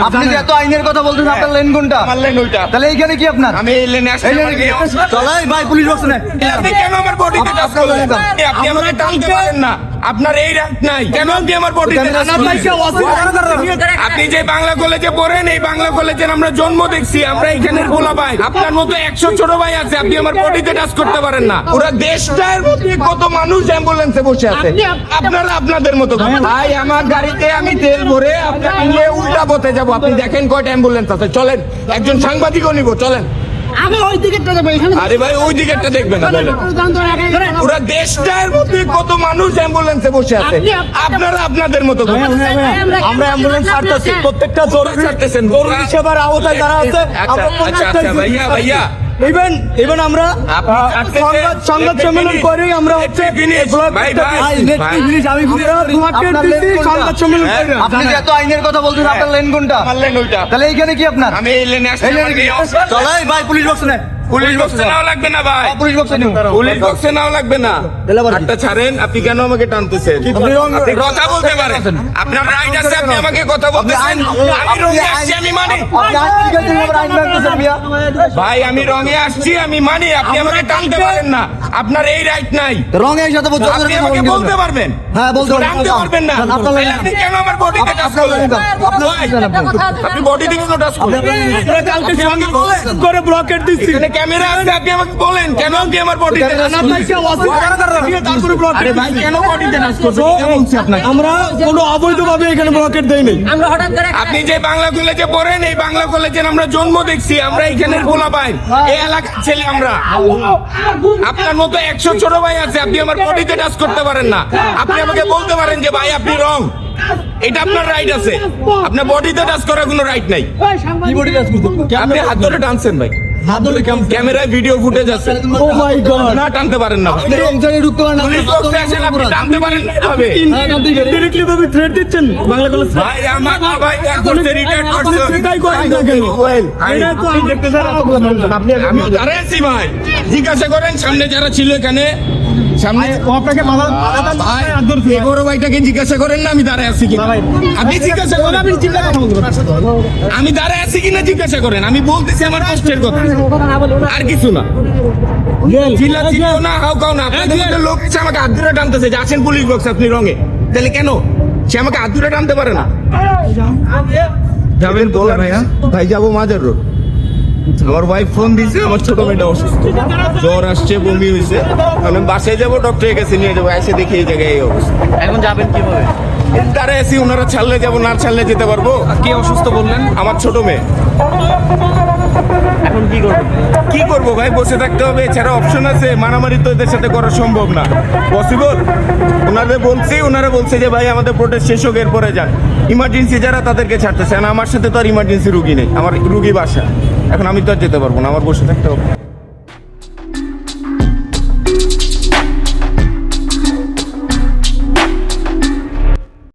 আপনি যে এত আইনের কথা বলছেন, আপনার লেন কোনটা? আমার লেন ওইটা। তাহলে এইখানে কি আপনার? আমি এই লেনে আসছি। চলাই ভাই, পুলিশ বক্স নেই। আপনি কেন আমার বডিতে টাচ করলেন? আপনি আমাকে টানতে পারেন না, আপনার এই রাইট নাই। কেন আপনি আমার বডিতে টাচ করলেন? আপনি যে বাংলা কলেজে পড়েন, এই বাংলা কলেজের আমরা জন্ম দেখছি, আমরা এখানের গোলা ভাই। আপনার মতো 100 ছোট ভাই আছে, আপনি আমার বডিতে টাচ করতে পারেন না। পুরো দেশটার মধ্যে কত মানুষ অ্যাম্বুলেন্সে বসে আছে, আপনারা আপনাদের মতো। ভাই আমার গাড়িতে আমি তেল ভরে আপনাকে নিয়ে উল্টা পথে যাবো। আপনি দেখেন কয়টা অ্যাম্বুলেন্স আছে, চলেন একজন সাংবাদিকও নিব, চলেন। আমি ওই দিকেরটা দেবো এখানে। আরে ভাই ওই দিকেরটা দেখবেন না, পুরো দেশটার মধ্যে কত মানুষ অ্যাম্বুলেন্সে বসে আছে, আপনারা আপনাদের মতো। আমরা অ্যাম্বুলেন্স ছাড়তেছি, প্রত্যেকটা ছাড়তেছেন জরুরি সেবার আওতায় যারা আছে, আমরা আচ্ছা ভাইয়া ইভেন আমরা সংবাদ সম্মেলন করি, আমরা হচ্ছে আপনি যে এত আইনের কথা বলছেন, আপনার লেন কোনটা? আমার লেন ওইটা। তাহলে এইখানে কি আপনার? আমি এই লেনে আসছি। চলাই ভাই, পুলিশ বক্স নেই। পুলিশ বক্সে নাও লাগবে না ভাই, পুলিশ বক্সে নিউ। পুলিশ বক্সে নাও লাগবে না। হাতটা ছাড়েন, আপনি কেন আমাকে টানতেছেন? আপনি কথা বলতে পারেন, আপনার রাইট আছে, আপনি আমাকে কথা বলতেছেন। আমি রঙে আসছি, আমি মানি ভাই, আমি রঙে আসছি, আমি মানি। আপনি আমাকে টানতে পারেন না, আপনার এই রাইট নাই। রঙের সাথে আপনি আমাকে বলতে পারবেন? হ্যাঁ, বলতে পারবেন। টানতে পারবেন না। আপনি কেন আমার বডিতে টাচ করলেন? আপনি বডিতে কেন টাচ করলেন? করে ব্লকেট দিচ্ছি। এখানে ক্যামেরা আছে, আপনি আমাকে বলেন কেন আপনি আমার বডিতে টাচ করলেন? আরে ভাই কেন বডিতে টাচ করছেন? আমরা কোনো অবৈধভাবে এখানে ব্লকেট দেই নাই। আমরা হঠাৎ করে আপনি যে বাংলা কলেজে পড়েন, এই বাংলা কলেজের আমরা জন্ম দেখছি, আমরা এখানের গোলা ভাই, এই এলাকার ছেলে আমরা। আপনার মতো 100 ছোট ভাই আছে, আপনি আমার বডিতে টাচ করতে পারেন না। আপনি আমাকে বলতে পারেন যে ভাই আপনি রং, এটা আপনার রাইট আছে, আপনার বডিতে টাচ করার কোনো রাইট নাই। কি বডি টাচ করতে? আপনি হাত ধরে টানছেন ভাই, হাত ধরে ক্যামেরায় ভিডিও ফুটেজ আছে। ও মাই গড, না টানতে পারেন না ভাই। আপনি রং জায়গায় ঢুকতে পারেন না। পুলিশ বক্সে আসেন, আপনি টানতে পারেন না এভাবে। ডাইরেক্টলি ভাবে থ্রেট দিচ্ছেন বাংলা কলেজ। ভাই আমার ভাই করছে, রিটায়ার করছে। সেটাই করেন না কেন? এটা তো আমি দেখতে চাই। আমি দাঁড়ায় আছি ভাই, জিজ্ঞাসা করেন সামনে যারা ছিল এখানে, সামনে আপনাকে মাথা ভাই এই বড় ভাইটাকে জিজ্ঞাসা করেন না আমি দাঁড়ায় আছি কিনা। আপনি জিজ্ঞাসা করেন, আমি দাঁড়ায় আছি কিনা জিজ্ঞাসা করেন। আমি বলতেছি আমার কষ্টের কথা, আর কিছু না। চিল্লা চিল্লাও না, হাও কাও না। আপনাদের মধ্যে লোক এসে আমাকে হাত ধরে টানতেছে যে আসেন পুলিশ বক্স, আপনি রঙে। তাহলে কেন সে আমাকে হাত ধরে টানতে পারে না? যাবেন বলে ভাই যাবো মাজার রোড। আমার ওয়াইফ ফোন দিছে, আমার ছোট মেয়েটা অসুস্থ, জ্বর আসছে, বমি হয়েছে, আমি বাসায় যাবো, ডক্টরের কাছে নিয়ে যাবো, এসে দেখি এই জায়গায় এই অবস্থা। এখন যাবেন কিভাবে? তারা এসি, ওনারা ছাড়লে যাবো, না ছাড়লে যেতে পারবো। কে অসুস্থ বললেন? আমার ছোট মেয়ে। এখন কি করবেন? কি করবো ভাই, বসে থাকতে হবে, এছাড়া অপশন আছে? মারামারি তো এদের সাথে করা সম্ভব না, পসিবল। ওনারা বলছে যে ভাই আমাদের প্রোটেস্ট শেষ হোক, এরপরে যান। ইমার্জেন্সি যারা তাদেরকে ছাড়তেছে না, আমার সাথে তো আর ইমার্জেন্সি রুগী নেই, আমার রুগী বাসা। এখন আমি তো আর যেতে পারবো না, আমার বসে থাকতে হবে।